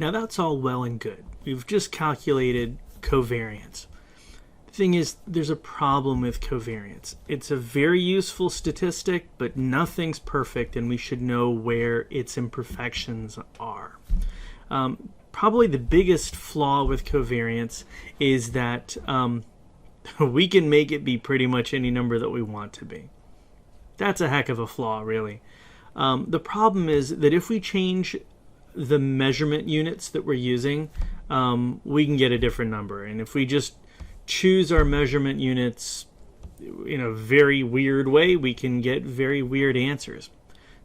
Now that's all well and good. We've just calculated covariance. The thing is, there's a problem with covariance. It's a very useful statistic, but nothing's perfect, and we should know where its imperfections are. Probably the biggest flaw with covariance is that we can make it be pretty much any number that we want to be. That's a heck of a flaw, really. The problem is that if we change the measurement units that we're using, we can get a different number. And if we just choose our measurement units in a very weird way, we can get very weird answers.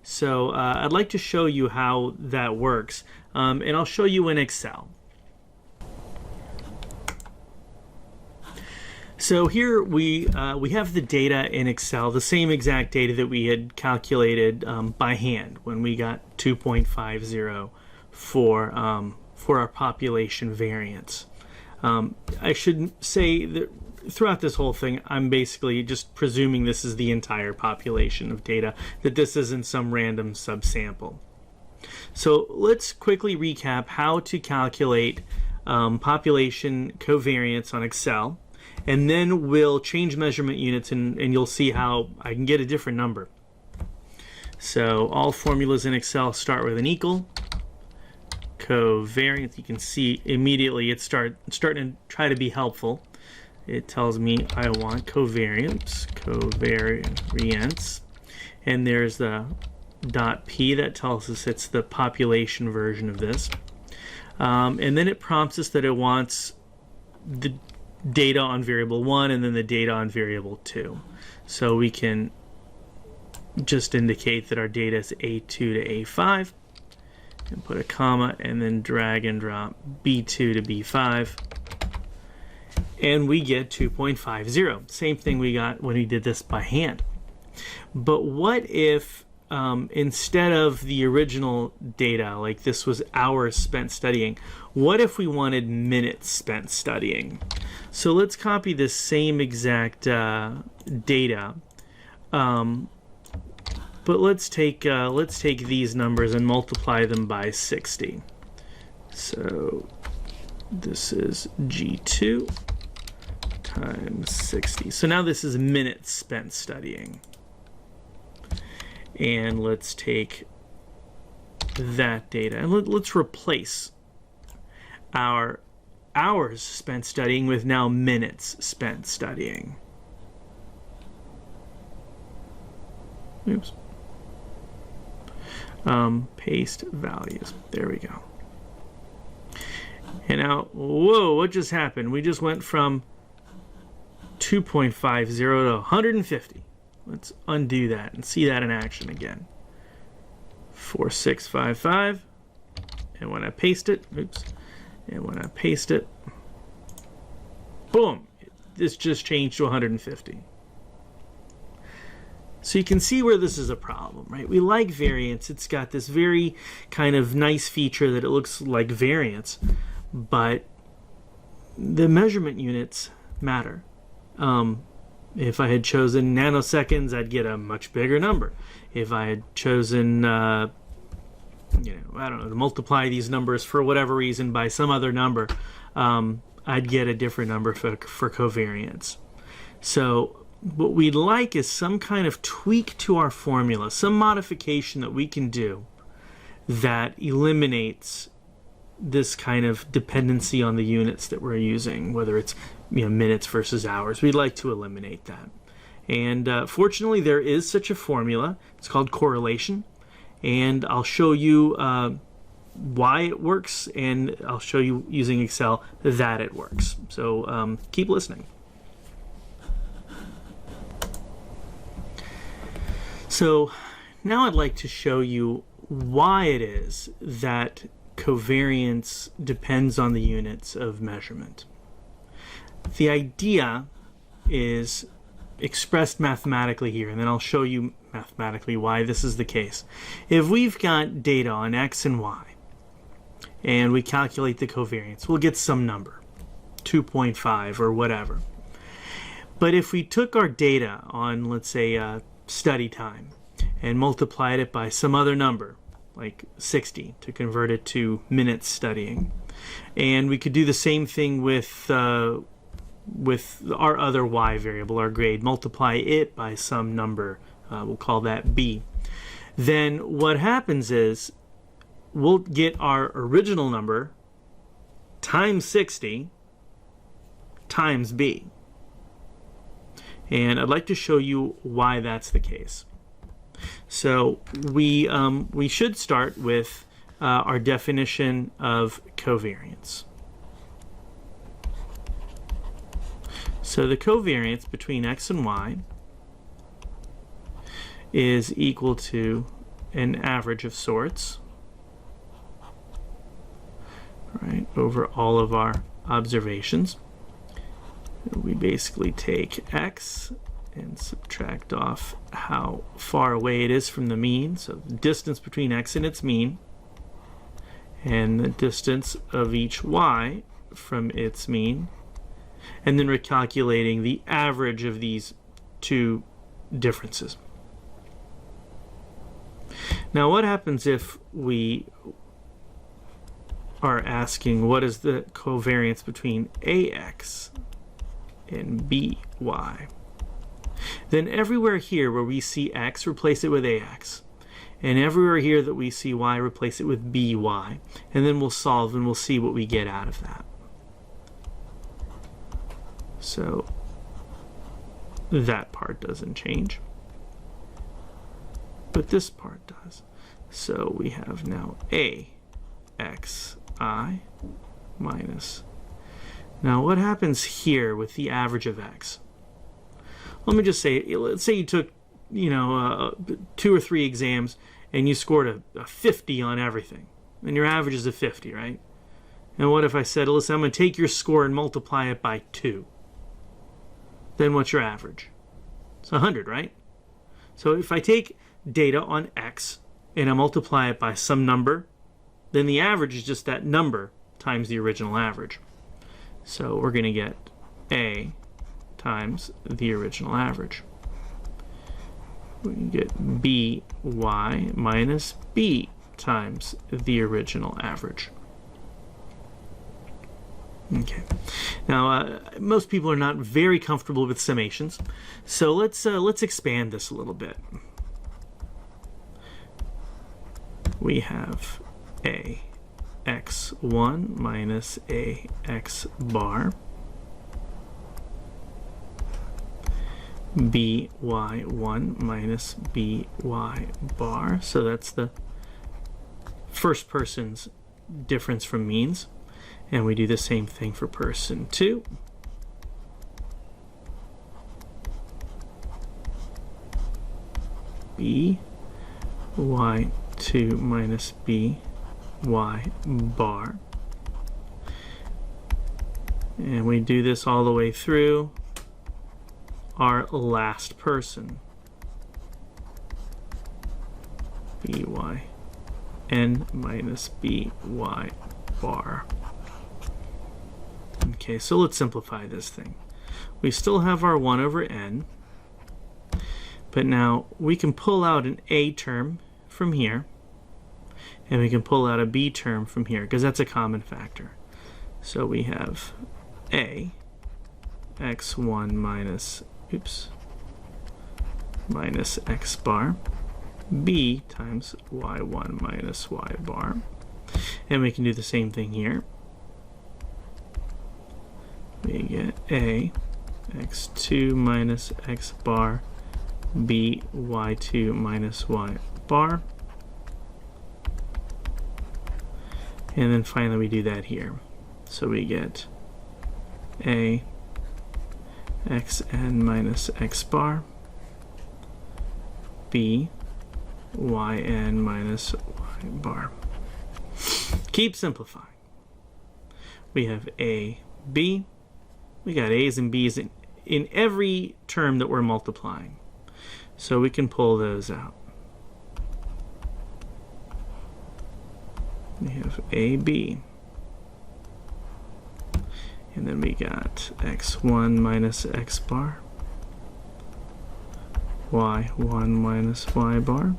So I'd like to show you how that works, and I'll show you in Excel. So here we have the data in Excel, the same exact data that we had calculated by hand when we got 2.50 for our population variance. I should say that throughout this whole thing, I'm basically just presuming this is the entire population of data, that this isn't some random subsample. So let's quickly recap how to calculate population covariance on Excel. And then we'll change measurement units, and you'll see how I can get a different number. So all formulas in Excel start with an equal. Covariance, you can see immediately it's starting to try to be helpful. It tells me I want covariance, and there's the .p that tells us it's the population version of this. And then it prompts us that it wants the data on variable 1 and then the data on variable 2. So we can just indicate that our data is A2 to A5 and put a comma and then drag and drop B2 to B5, and we get 2.50. Same thing we got when we did this by hand. But what if instead of the original data, like this was hours spent studying, what if we wanted minutes spent studying? So let's copy this same exact data, but let's take these numbers and multiply them by 60. So this is G2 times 60. So now this is minutes spent studying. And let's take that data and let's replace our hours spent studying with now minutes spent studying. Oops. Paste values. There we go. And now, whoa, what just happened? We just went from 2.50 to 150. Let's undo that and see that in action again. 4655. And when I paste it, oops. And when I paste it, boom, this just changed to 150. So you can see where this is a problem, right? We like variance. It's got this very kind of nice feature that it looks like variance, but the measurement units matter. If I had chosen nanoseconds, I'd get a much bigger number. If I had chosen I don't know, to multiply these numbers for whatever reason by some other number, I'd get a different number for covariance. So what we'd like is some kind of tweak to our formula, some modification that we can do that eliminates this kind of dependency on the units that we're using, whether it's minutes versus hours. We'd like to eliminate that. And fortunately, there is such a formula. It's called correlation. And I'll show you why it works, and I'll show you using Excel that it works. So keep listening. So now I'd like to show you why it is that covariance depends on the units of measurement. The idea is expressed mathematically here, and then I'll show you mathematically why this is the case. If we've got data on X and Y, and we calculate the covariance, we'll get some number, 2.5 or whatever. But if we took our data on, let's say, study time, and multiplied it by some other number, like 60, to convert it to minutes studying. And we could do the same thing with our other y variable, our grade. Multiply it by some number. We'll call that b. Then what happens is we'll get our original number times 60 times b. And I'd like to show you why that's the case. So we should start with our definition of covariance. So the covariance between x and y is equal to an average of sorts, right, over all of our observations. We basically take x and subtract off how far away it is from the mean, so the distance between x and its mean, and the distance of each y from its mean, and then recalculating the average of these two differences. Now what happens if we are asking what is the covariance between ax and by? Then everywhere here where we see x, replace it with ax. And everywhere here that we see y, replace it with by. And then we'll solve and we'll see what we get out of that. So that part doesn't change, but this part does. So we have now axi minus. Now what happens here with the average of x? Let me just say, let's say you took, 2 or 3 exams and you scored a 50 on everything, and your average is a 50, right? And what if I said, listen, I'm going to take your score and multiply it by 2? Then what's your average? It's 100, right? So if I take data on x and I multiply it by some number, then the average is just that number times the original average. So we're going to get a times the original average. We can get by minus b times the original average. Okay. Now, most people are not very comfortable with summations, so let's expand this a little bit. We have ax1 minus ax bar by1 minus by bar. So that's the first person's difference from means. And we do the same thing for person 2. by2 minus by bar. And we do this all the way through our last person, byn minus by bar. Okay, so let's simplify this thing. We still have our 1 over n, but now we can pull out an a term from here, and we can pull out a b term from here, because that's a common factor. So we have a x1 minus minus x bar, b times y1 minus y bar. And we can do the same thing here. We get a x2 minus x bar, b y2 minus y bar. And then finally we do that here. So we get a xn minus x bar, b yn minus y bar. Keep simplifying. We have a, b. We got a's and b's in every term that we're multiplying. So we can pull those out. We have ab. And then we got x1 minus x bar, y1 minus y bar,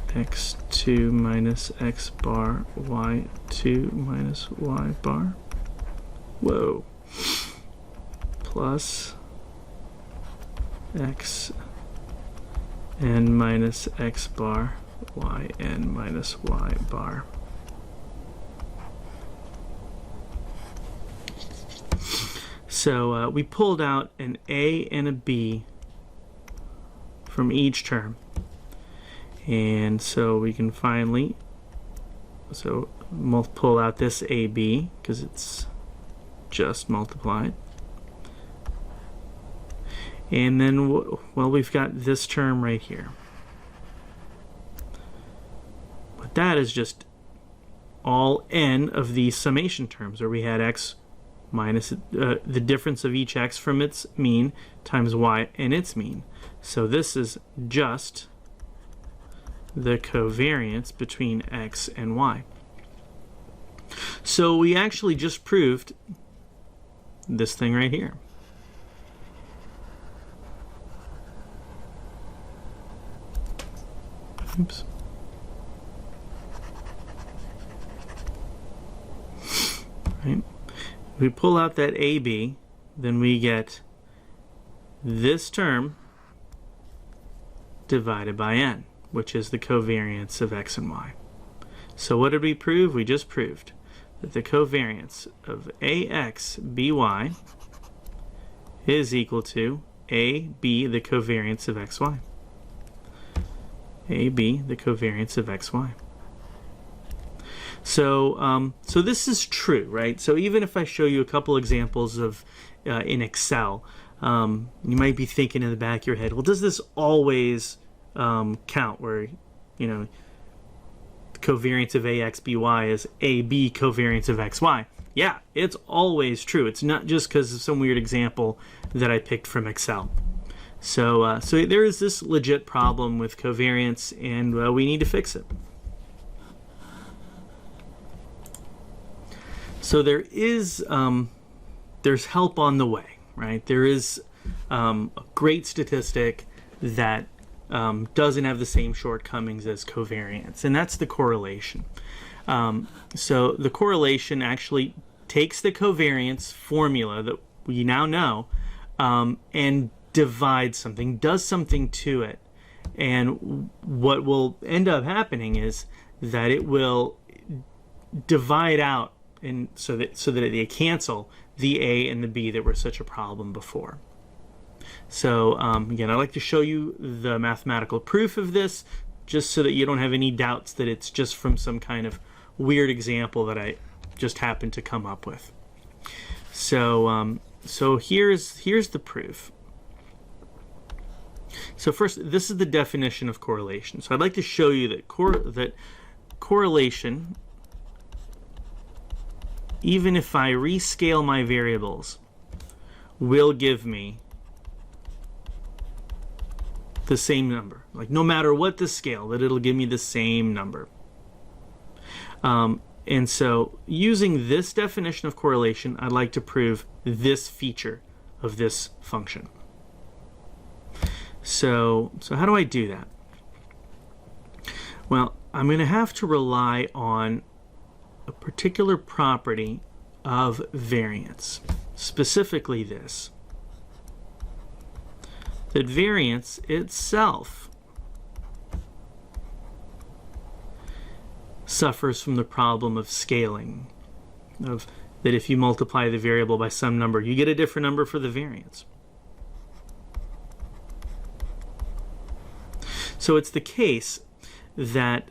x2 minus x bar, y2 minus y bar. Whoa. Plus x n minus x bar, y n minus y bar. So we pulled out an a and a b from each term. And so we can finally, pull out this AB because it's just multiplied. And then, well, we've got this term right here. But that is just all n of these summation terms, where we had x minus the difference of each x from its mean times y and its mean. So this is just the covariance between x and y. So we actually just proved this thing right here. Oops. Right. We pull out that AB, then we get this term divided by n, which is the covariance of x and y. So what did we prove? We just proved that the covariance of ax by is equal to ab, the covariance of xy. ab, the covariance of xy. So, so this is true, right? So even if I show you a couple examples of in Excel, you might be thinking in the back of your head, well, does this always count where, you know, the covariance of ax by is ab covariance of xy? Yeah, it's always true. It's not just because of some weird example that I picked from Excel. So, so there is this legit problem with covariance, and we need to fix it. So there is, there's help on the way, right? There is a great statistic that doesn't have the same shortcomings as covariance, and that's the correlation. So the correlation actually takes the covariance formula that we now know and divides something, does something to it. And what will end up happening is that it will divide out, and so that they cancel the A and the B that were such a problem before. So again, I'd like to show you the mathematical proof of this, just so that you don't have any doubts that it's just from some kind of weird example that I just happened to come up with. So so here's the proof. So first, this is the definition of correlation. So I'd like to show you that correlation, even if I rescale my variables, will give me the same number. Like no matter what the scale, that it'll give me the same number. And so using this definition of correlation, I'd like to prove this feature of this function. So how do I do that? Well, I'm going to have to rely on a particular property of variance, specifically this, that variance itself suffers from the problem of scaling, of that if you multiply the variable by some number, you get a different number for the variance. So it's the case that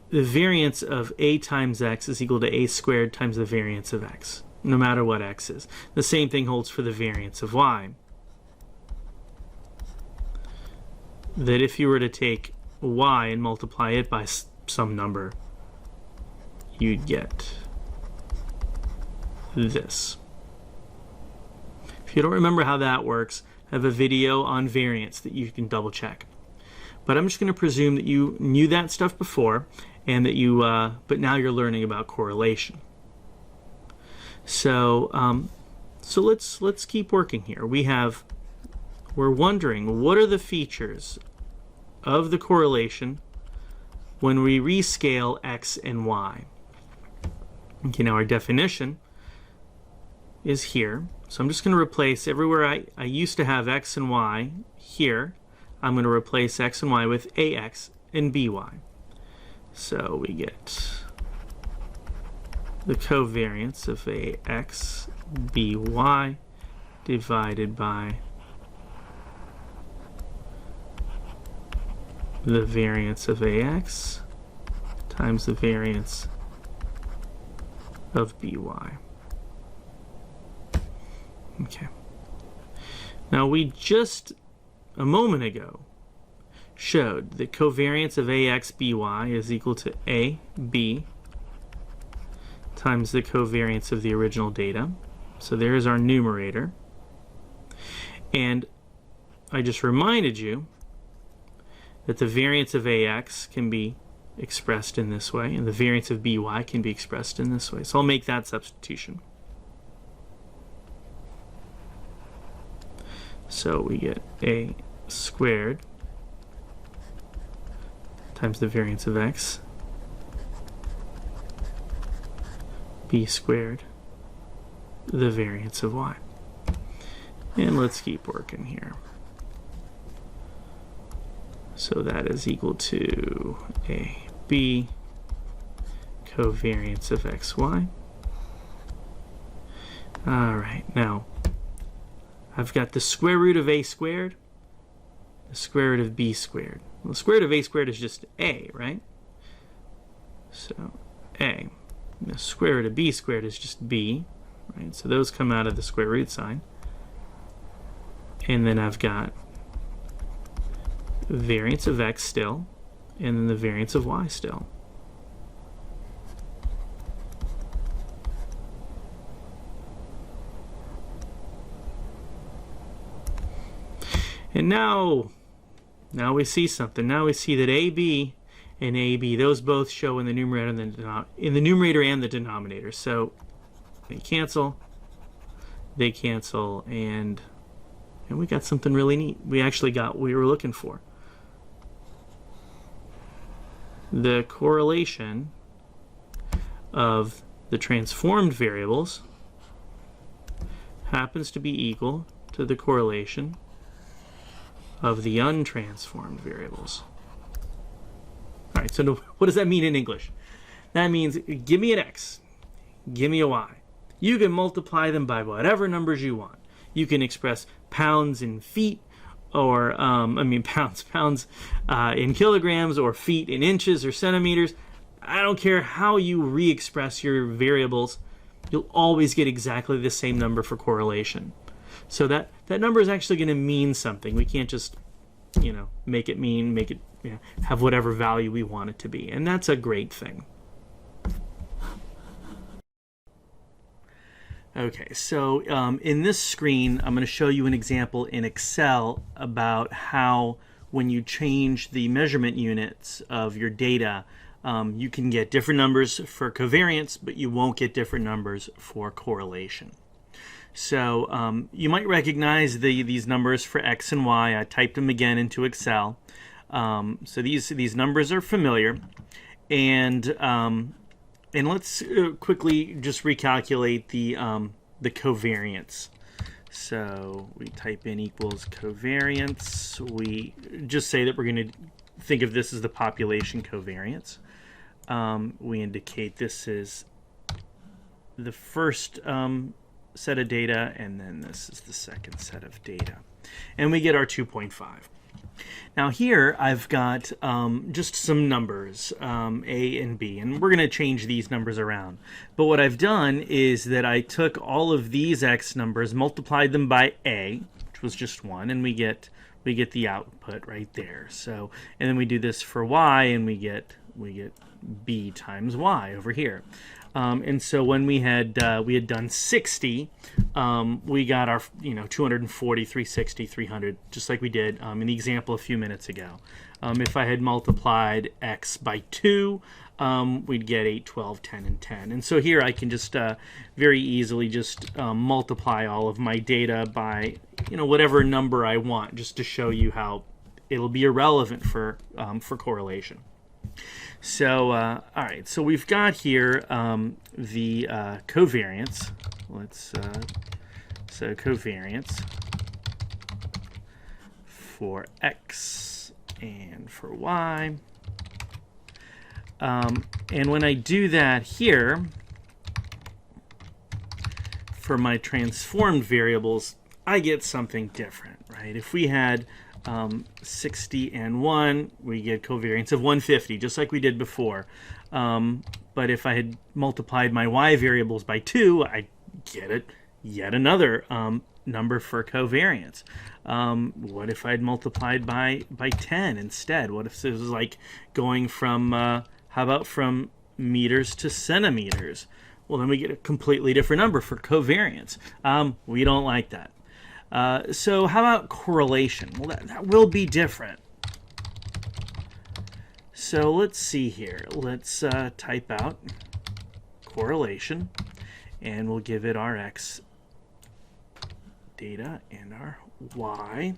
the variance of a times x is equal to a squared times the variance of x, no matter what x is. The same thing holds for the variance of y. That if you were to take y and multiply it by some number, you'd get this. If you don't remember how that works, I have a video on variance that you can double check. But I'm just going to presume that you knew that stuff before, and that you, but now you're learning about correlation. So, so let's keep working here. We're wondering what are the features of the correlation when we rescale x and y. Okay, now our definition is here. So I'm just going to replace everywhere I used to have x and y here. I'm going to replace x and y with ax and by. So we get the covariance of ax by divided by the variance of ax times the variance of by. Okay. Now we just a moment ago showed that covariance of ax by is equal to ab times the covariance of the original data. So there's our numerator. And I just reminded you that the variance of ax can be expressed in this way, and the variance of by can be expressed in this way. So I'll make that substitution. So we get a squared times the variance of x, b squared, the variance of y. And let's keep working here. So that is equal to a b covariance of xy. All right, now I've got the square root of a squared, the square root of b squared. Well, the square root of a squared is just a, right? So a. And the square root of b squared is just b, right? So those come out of the square root sign. And then I've got variance of x still, and then the variance of y still. And now we see something. Now we see that AB and AB, those both show in the numerator and the denominator. So they cancel, and we got something really neat. We actually got what we were looking for. The correlation of the transformed variables happens to be equal to the correlation of the untransformed variables. All right, so what does that mean in English? That means give me an x, give me a y. You can multiply them by whatever numbers you want. You can express pounds in feet, or pounds in kilograms, or feet in inches or centimeters. I don't care how you re-express your variables, you'll always get exactly the same number for correlation. So that number is actually going to mean something. We can't just, make it have whatever value we want it to be. And that's a great thing. Okay, so in this screen, I'm going to show you an example in Excel about how when you change the measurement units of your data, you can get different numbers for covariance, but you won't get different numbers for correlation. So you might recognize these numbers for x and y. I typed them again into Excel. So these numbers are familiar, and let's quickly just recalculate the covariance. So we type in equals covariance. We just say that we're going to think of this as the population covariance. We indicate this is the first set of data, and then this is the second set of data. And we get our 2.5. Now here I've got just some numbers, A and B, and we're going to change these numbers around. But what I've done is that I took all of these x numbers, multiplied them by A, which was just 1, and we get the output right there. So, and then we do this for y, and we get B times y over here. And so when we had done 60, we got our 240, 360, 300, just like we did in the example a few minutes ago. If I had multiplied x by 2, we'd get 8, 12, 10, and 10. And so here I can just very easily just multiply all of my data by whatever number I want, just to show you how it'll be irrelevant for correlation. So, all right, so we've got here the covariance. So covariance for x and for y. And when I do that here, for my transformed variables, I get something different, right? If we had 60 and 1, we get covariance of 150, just like we did before. But if I had multiplied my y variables by 2, I get yet another number for covariance. What if I'd multiplied by 10 instead? What if this was like going from, how about from meters to centimeters? Well, then we get a completely different number for covariance. We don't like that. So how about correlation? Well, that will be different. So let's see here. Let's type out correlation, and we'll give it our x data and our y.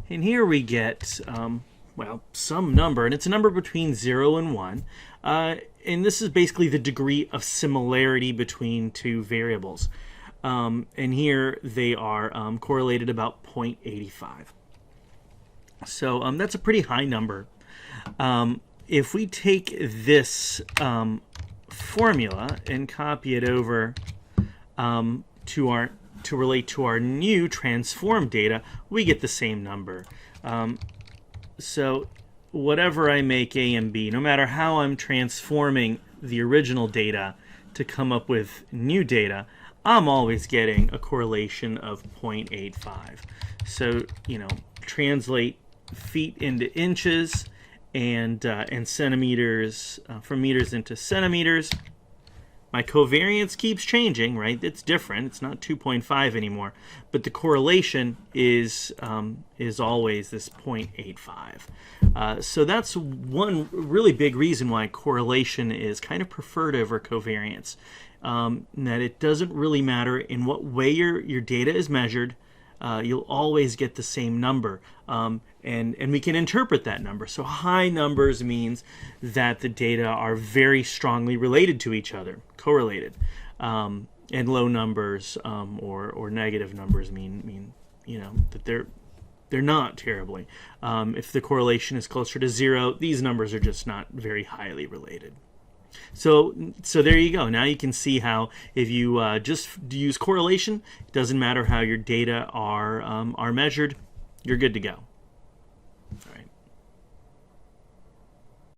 And here we get, well, some number, and it's a number between 0 and 1. And this is basically the degree of similarity between two variables. And here they are correlated about 0.85. So that's a pretty high number. If we take this formula and copy it over to relate to our new transformed data, we get the same number. So whatever I make A and B, no matter how I'm transforming the original data to come up with new data, I'm always getting a correlation of 0.85. So, translate feet into inches and centimeters from meters into centimeters. My covariance keeps changing, right? It's different. It's not 2.5 anymore, but the correlation is always this 0.85. So that's one really big reason why correlation is kind of preferred over covariance. That it doesn't really matter in what way your data is measured. You'll always get the same number. And we can interpret that number. So high numbers means that the data are very strongly related to each other, correlated. And low numbers or negative numbers mean that they're not terribly. If the correlation is closer to 0, these numbers are just not very highly related. So there you go. Now you can see how if you just use correlation, it doesn't matter how your data are measured, you're good to go.